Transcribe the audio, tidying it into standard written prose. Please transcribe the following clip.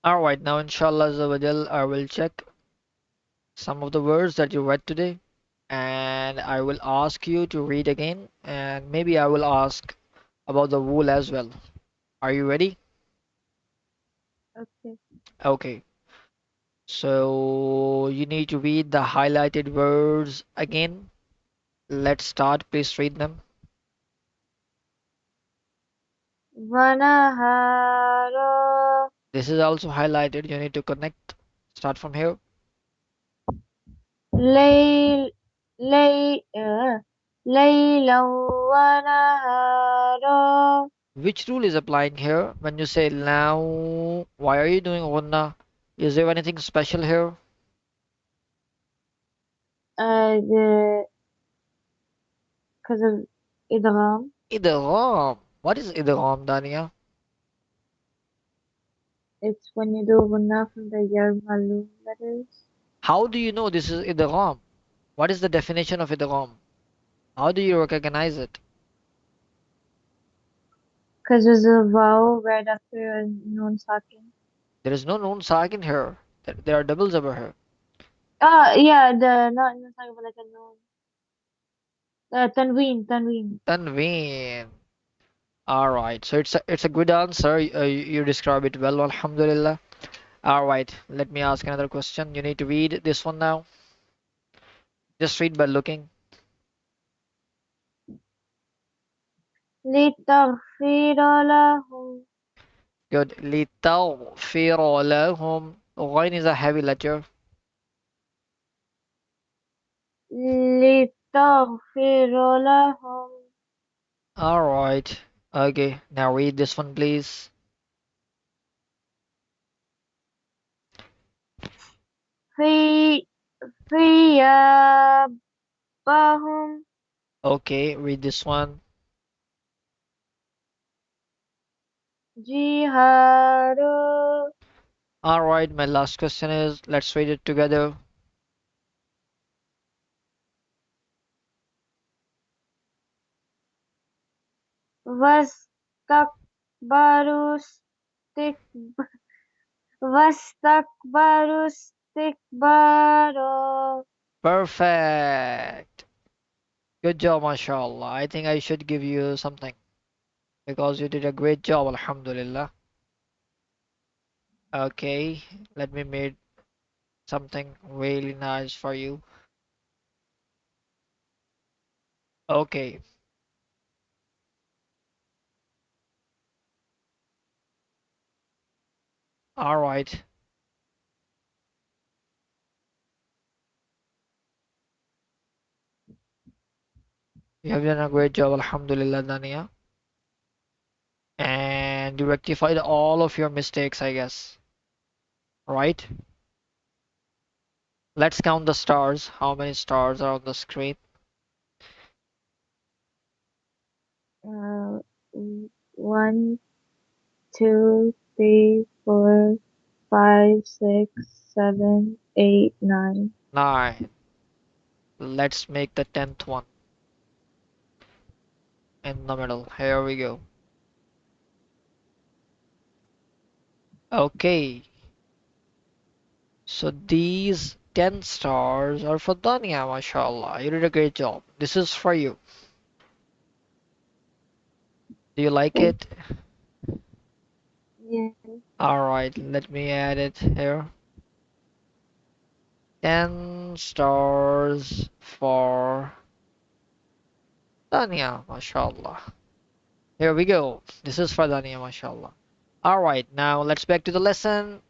Alright, now inshallah Azza wa Jal, I will check some of the words that you read today and I will ask you to read again and maybe I will ask about the rule as well. Are you ready? Okay. Okay. So you need to read the highlighted words again. Let's start. Please read them. Vanahara This is also highlighted. You need to connect. Start from here. lay lay laylan wanahara. Which rule is applying here? When you say now, why are you doing gunna? Is there anything special here? The because of idgham. Idgham. What is idgham, Dania? It's when you do gunna from the yar malum letters. How do you know this is idgham? What is the definition of idgham? How do you recognize it? Because there's a vowel right after a noon sakin. There is no noon sakin here. There are doubles over here. Yeah, the not noon sakin, but like a noon. Tanween. Tanveen. All right. So it's a good answer. You describe it well. Alhamdulillah. All right. Let me ask another question. You need to read this one now. Just read by looking. لِتَغْفِرَ لَهُمْ Good. لِتَغْفِرَ لَهُمْ. Ghain is a heavy letter. لِتَغْفِرَ لَهُمْ All right. Okay. Now read this one, please. في ثيابهم Okay. Read this one. جهاد All right. My last question is, let's read it together. واستكبروا استكب- واستكبروا استكبارا. Perfect. Good job, mashallah. I think I should give you something because you did a great job, alhamdulillah. Okay, let me make something really nice for you. Okay, all right. You have done a great job, alhamdulillah, Dania. And you rectified all of your mistakes, I guess. Right? Let's count the stars. How many stars are on the screen? Uh, 1, 2, 3, 4, 5, 6, 7, 8, 9. 9. Let's make the 10th one in the middle. Here we go. Okay, so these 10 stars are for Dania, mashallah. You did a great job. This is for you. Do you like Thank it? you. Alright, let me add it here. 10 stars for Dania, mashallah. Here we go. This is for Dania, mashallah. Alright, now let's back to the lesson.